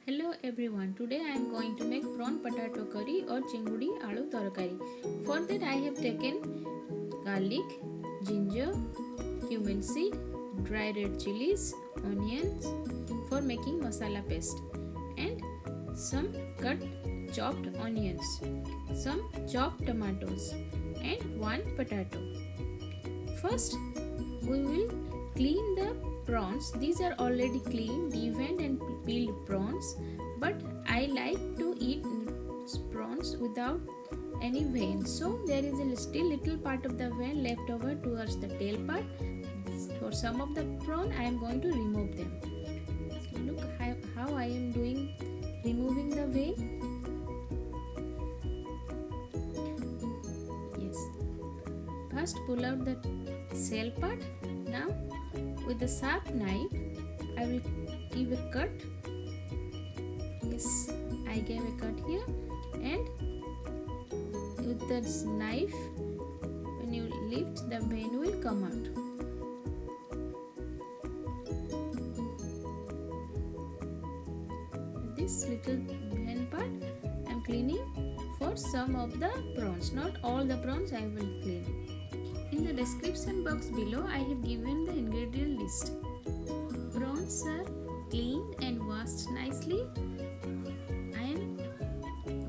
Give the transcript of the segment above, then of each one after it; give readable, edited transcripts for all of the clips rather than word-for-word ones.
Hello everyone, today I am going to make prawn potato curry or chingudi aloo tarkari. For that I have taken garlic, ginger, cumin seed, dry red chilies, onions for making masala paste and some cut chopped onions, some chopped tomatoes and one potato. First we will clean the prawns. These are already clean, deveined and peeled prawns, but I like to eat prawns without any vein, so there is a still little part of the vein left over towards the tail part. For some of the prawn I am going to remove them. Look how I am doing removing the vein. Yes, first pull out the shell part. Now with the sharp knife I will give a cut. Yes, I gave a cut here, and with this knife when you lift, the vein will come out. This little vein part I am cleaning for some of the prawns, not all the prawns I will clean. In the description box below I have given the ingredient list. Prawns are cleaned and washed nicely. I am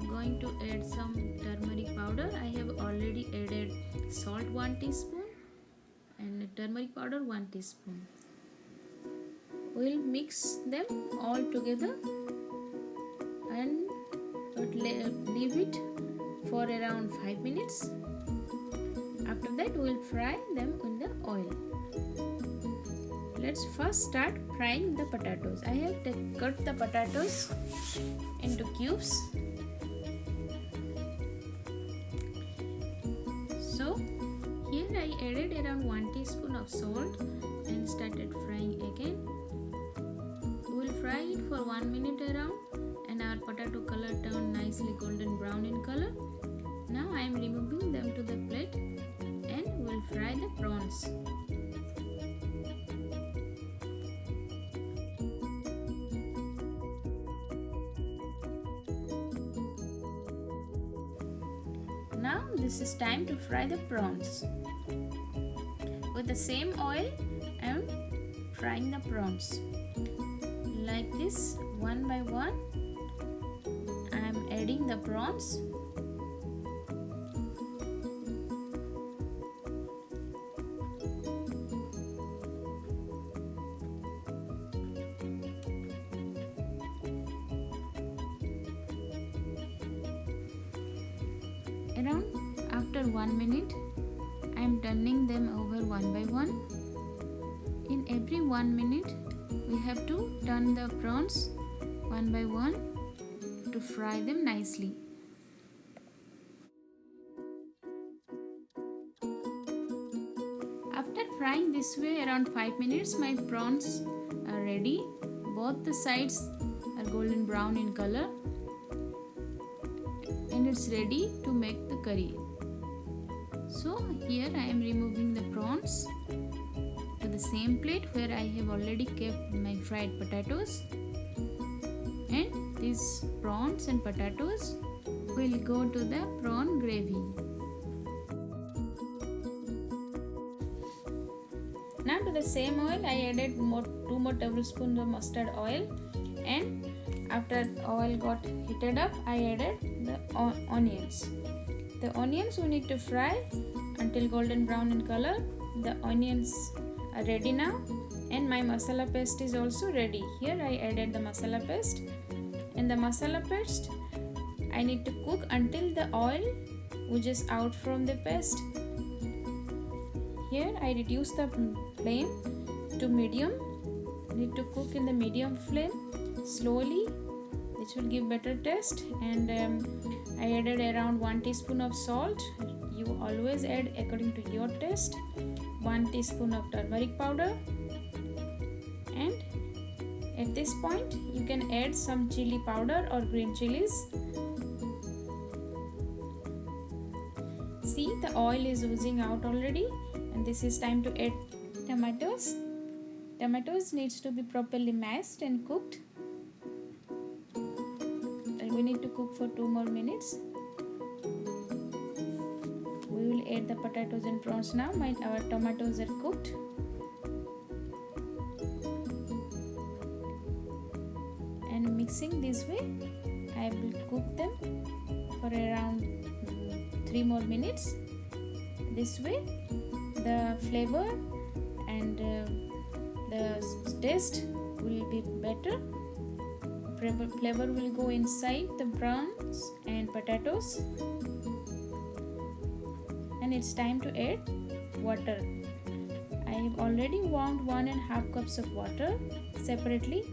going to add some turmeric powder. I have already added salt 1 teaspoon and turmeric powder 1 teaspoon. We will mix them all together and leave it for around 5 minutes. After that we will fry them in the oil. Let's first start frying the potatoes. I have cut the potatoes into cubes. So here I added around 1 teaspoon of salt and started frying again. We will fry it for 1 minute around, and our potato color turned nicely golden brown in color. Now I am removing them to the plate and will fry the prawns. Now this is time to fry the prawns. With the same oil I am frying the prawns. Like this, one by one I am adding the prawns. Around after 1 minute I am turning them over one by one. In every 1 minute we have to turn the prawns one by one to fry them nicely. After frying this way around 5 minutes, my prawns are ready. Both the sides are golden brown in color, and it's ready to make the curry. So here I am removing the prawns to the same plate where I have already kept my fried potatoes, and these prawns and potatoes will go to the prawn gravy. Now to the same oil I added 2 more tablespoons of mustard oil, and after oil got heated up I added the onions. The onions we need to fry until golden brown in color. The onions are ready now, and my masala paste is also ready. Here I added the masala paste. In the masala paste I need to cook until the oil oozes out from the paste. Here I reduce the flame to medium. Need to cook in the medium flame slowly. This will give better taste. And I added around 1 teaspoon of salt. You always add according to your taste. 1 teaspoon of turmeric powder, and at this point you can add some chili powder or green chilies. See, the oil is oozing out already, and this is time to add tomatoes. Tomatoes needs to be properly mashed and cooked. need to cook for 2 more minutes. We will add the potatoes and prawns now. Our tomatoes are cooked. And mixing this way, I will cook them for around 3 more minutes. This way the flavor and the taste will be better. Flavor will go inside the prawns and potatoes. And it's time to add water. I have already warmed 1.5 cups of water separately.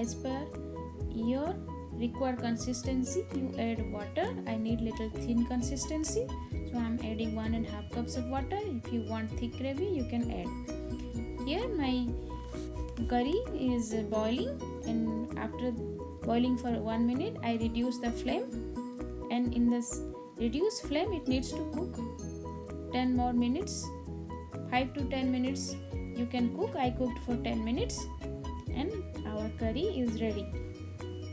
As per your required consistency, you add water. I need little thin consistency, so I'm adding 1.5 cups of water. If you want thick gravy, you can add. Here my curry is boiling, and after boiling for 1 minute, I reduce the flame, and in this reduced flame it needs to cook 10 more minutes. 5 to 10 minutes you can cook. I cooked for 10 minutes and our curry is ready.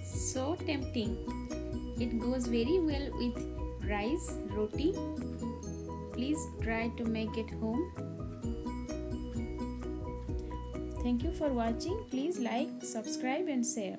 So tempting. It goes very well with rice, roti. Please try to make it home. Thank you for watching. Please like, subscribe and share.